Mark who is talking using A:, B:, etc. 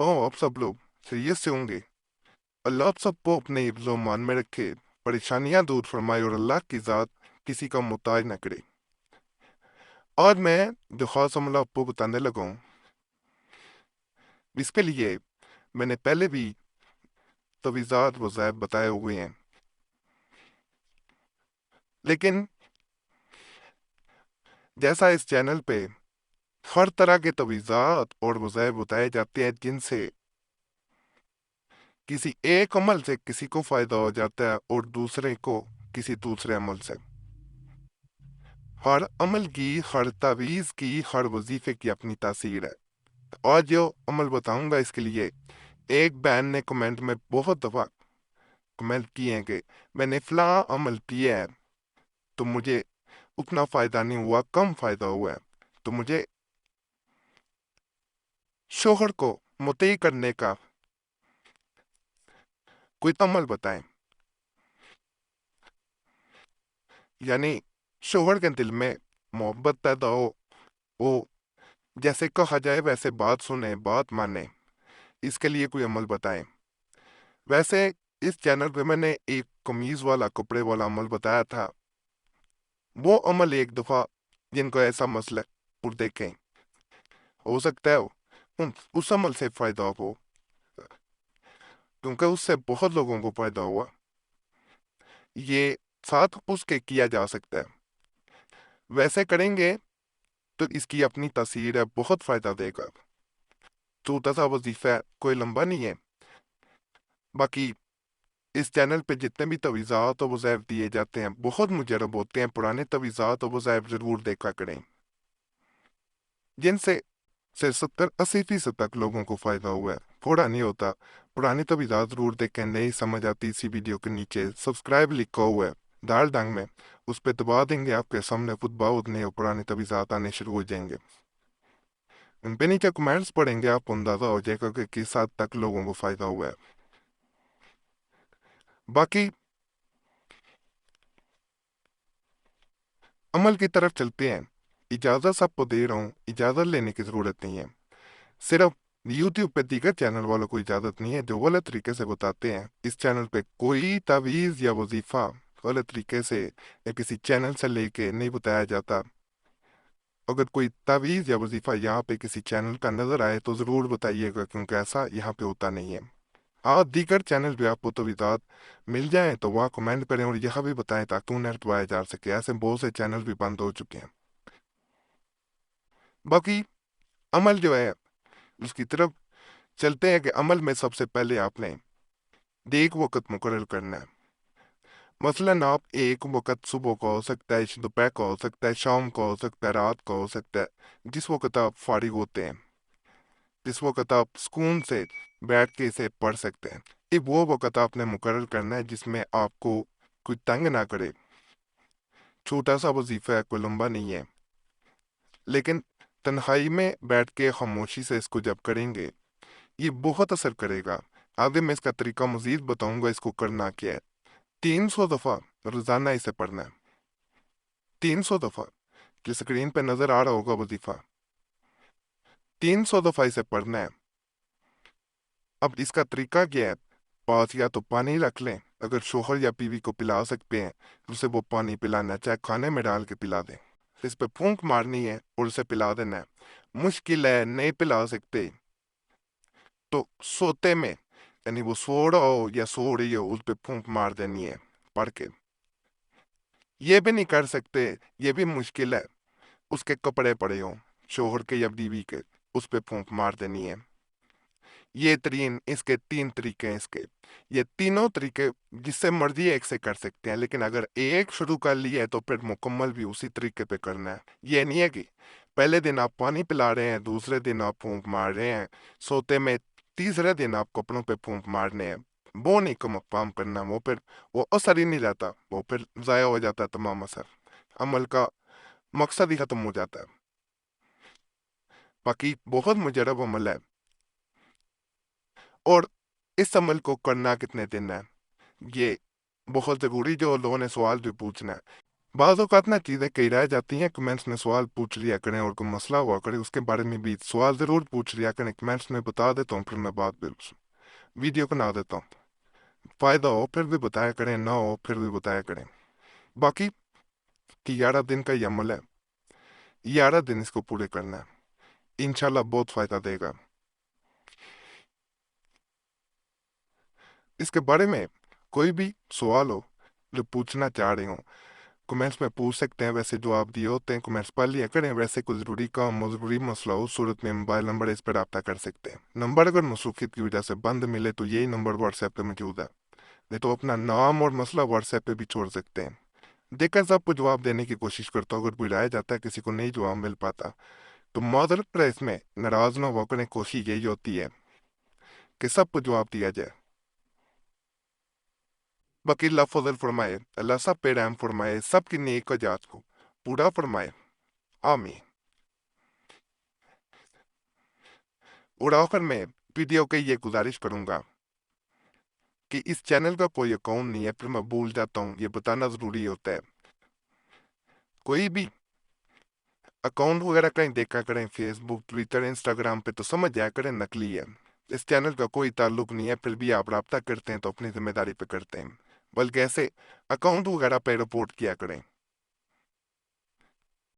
A: हूँ आप सब लोग सीरियस से होंगे। अल्लाह आप सबको अपने हिफ्ज़-ओ-मान में रखे, परेशानियां दूर फरमाए और अल्लाह की ज़ात किसी का मोहताज न करे। और मैं जो ख़ास अमल आपको बताने लगा हूँ, इसके लिए मैंने पहले भी तवीज़ात वज़ाइफ बताए हुए हैं, लेकिन जैसा इस चैनल पे हर तरह के तवीज़ात और वज़ाइफ बताए जाते हैं जिनसे किसी एक अमल से किसी को फ़ायदा हो जाता है और दूसरे को किसी दूसरे अमल से। हर अमल की, हर तावीज़ की, हर वजीफे की अपनी तासीर है। और जो अमल बताऊंगा इसके लिए, एक बहन ने कमेंट में बहुत दफ़ा कमेंट किए हैं कि मैंने फला अमल किया है तो मुझे उतना फ़ायदा नहीं हुआ, कम फ़ायदा हुआ है, तो मुझे शोहर को मुतई करने का कोई अमल बताएं। यानी शोहर के दिल में मोहब्बत पैदा हो, वो जैसे कहा जाए वैसे बात सुने, बात माने, इसके लिए कोई अमल बताएं। वैसे इस चैनल पे मैंने एक कमीज वाला, कपड़े वाला अमल बताया था। वो अमल एक दफा जिनको ऐसा मसला और देखें, हो सकता है उस अमल से फायदा हो, क्योंकि उससे बहुत लोगों को फायदा हुआ। ये साथ उसके किया जा सकता है। वैसे करेंगे तो इसकी अपनी तासीर है, बहुत फायदा देगा। छोटा सा वजीफा है, कोई लंबा नहीं है। बाकी इस चैनल पे जितने भी तवीज़ात और वज़ाइफ दिए जाते हैं बहुत मुजरब होते हैं। पुराने तवीज़ात और वज़ाइफ ज़रूर देखा करें, जिनसे 70-80% तक लोगों को फ़ायदा हुआ है। थोड़ा नहीं होता। पुरानी तवीज़ात ज़रूर देखें। नहीं समझ आती, इसी वीडियो के नीचे सब्सक्राइब लिखा हुआ है दाल डंग में, उस पर दबा देंगे, आपके सामने खुद बहुत नए पुराने तवीज़ात आने शुरू हो जाएंगे। उन पे नीचे कमेंट्स पढ़ेंगे, आपको अंदाज़ा हो जाएगा कि किस हद तक लोगों को फ़ायदा हुआ है। बाकी अमल की तरफ चलते हैं। इजाज़त सबको दे रहा हूँ, इजाज़त लेने की ज़रूरत नहीं है। सिर्फ यूट्यूब पे दीगर चैनल वालों को इजाज़त नहीं है जो गलत तरीके से बताते हैं। इस चैनल पे कोई तावीज़ या वजीफ़ा गलत तरीके से या किसी चैनल से लेके नहीं बताया जाता। अगर कोई तावीज़ या वजीफ़ा यहाँ पे किसी चैनल का नज़र आए तो ज़रूर बताइएगा, क्योंकि ऐसा यहाँ पे होता नहीं है। हाँ, दीगर चैनल पे आपको तवीज़ात मिल जाए तो वहाँ कमेंट करें और यह भी बताएं ताकि उन्हें हटवाया जा सके। ऐसे बहुत से चैनल भी बंद हो चुके हैं। बाकी अमल जो है उसकी तरफ चलते हैं कि अमल में सबसे पहले आपने एक वक़्त मुकर्रर करना है। मसलन आप एक वक़्त सुबह का हो सकता है, दोपहर का हो सकता है, शाम का हो सकता है, रात का हो सकता है, जिस वक़्त आप फारिग होते हैं, जिस वक़्त आप सुकून से बैठ के इसे पढ़ सकते हैं। ये वो वक़्त आपने मुकर्रर करना है जिसमें आपको कोई तंग ना करे। छोटा सा वजीफा है, कोई लंबा नहीं है, लेकिन तन्हाई में बैठ के खामोशी से इसको जब करेंगे ये बहुत असर करेगा। आगे मैं इसका तरीका मजीद बताऊंगा, इसको करना क्या है। 300 दफा रोजाना इसे पढ़ना है। 300 दफा, जो स्क्रीन पे नजर आ रहा होगा वजीफा, 300 दफा इसे पढ़ना है। अब इसका तरीका क्या है? पास या तो पानी रख लें, अगर शोहर या बीवी को पिला सकते हैं तो उसे वो पानी पिलाना है, चाहे खाने में डाल के पिला दें। इस पे फूंक मारनी है और उसे पिला देना है। मुश्किल है, नहीं पिला सकते, तो सोते में, यानी वो सो रहा हो या सो रही हो, उस पे फूंक मार देनी है पढ़ के। ये भी नहीं कर सकते, ये भी मुश्किल है, उसके कपड़े पड़े हों, शोहर के या बीवी के, उस पे फूंक मार देनी है। ये इसके 3 तरीके हैं। इसके ये तीनों तरीके जिससे मर्जी एक से कर सकते हैं, लेकिन अगर एक शुरू कर लिया है तो फिर मुकम्मल भी उसी तरीके पे करना है। ये नहीं है कि पहले दिन आप पानी पिला रहे हैं, दूसरे दिन आप फूंक मार रहे हैं, सोते में तीसरे दिन आप कपड़ों पे फूंक मारने हैं। वो नहीं काम करना, वो फिर वो असर ही नहीं रहता, वो फिर ज़ाया हो जाता है तमाम असर, अमल का मकसद ही खत्म हो जाता है। बाकी बहुत मुजरब अमल है। और इस अमल को करना कितने दिन है, ये बहुत ज़रूरी, जो लोगों ने सवाल भी पूछना है। بعض اوقات نا چیزیں کئی رہ جاتی ہیں، کمنٹس میں سوال پوچھ لیا کریں، اور کوئی مسئلہ ہوا کرے اس کے بارے میں بھی سوال ضرور پوچھ لیا کریں، کمنٹس میں بتا دیتا ہوں، پھر میں بات ویڈیو کو نہ دیتا ہوں۔ فائدہ ہو پھر بھی بتایا کریں، نہ ہو پھر بھی بتایا کریں۔ باقی کہ 11 دن کا یہ عمل ہے، 11 دن اس کو پورے کرنا ہے، انشاءاللہ بہت فائدہ دے گا۔ اس کے بارے میں کوئی بھی سوال ہو جو پوچھنا چاہ رہے ہوں، کمنٹس میں پوچھ سکتے ہیں، ویسے جو آپ دیے ہوتے ہیں کمنٹس پڑھ لیا کریں، ویسے کوئی ضروری کام ہو، ضروری مسئلہ ہو، صورت میں موبائل نمبر اس پہ رابطہ کر سکتے ہیں۔ نمبر اگر مصروفیت کی وجہ سے بند ملے تو یہی نمبر واٹس ایپ پہ موجود ہے، نہیں تو اپنا نام اور مسئلہ واٹس ایپ پہ بھی چھوڑ سکتے ہیں۔ دیکھا سب کو جواب دینے کی کوشش کرتا ہوں، اگر کوئی رہ جاتا ہے کسی کو نہیں جواب مل پاتا تو معذرت کرے، اس میں ناراض نہ ہو کریں، کوشش یہی ہوتی ہے کہ سب کو جواب دیا جائے۔ باقی اللہ فضل فرمائے، اللہ سب پہ رحم فرمائے، سب کی نیک حاجات کو پورا فرمائے، آمین۔ اور آخر میں ویڈیو کی یہ گزارش کروں گا کہ اس چینل کا کوئی اکاؤنٹ نہیں ہے، پھر میں بھول جاتا ہوں، یہ بتانا ضروری ہوتا ہے۔ کوئی بھی اکاؤنٹ وغیرہ کہیں دیکھا کریں، فیس بک، ٹویٹر، انسٹاگرام پہ، تو سمجھ جایا کریں نقلی ہے، اس چینل کا کوئی تعلق نہیں ہے، پھر بھی آپ رابطہ کرتے ہیں تو اپنی ذمہ داری پہ کرتے ہیں، بلکہ ایسے اکاؤنٹ وغیرہ پہ رپورٹ کیا کریں۔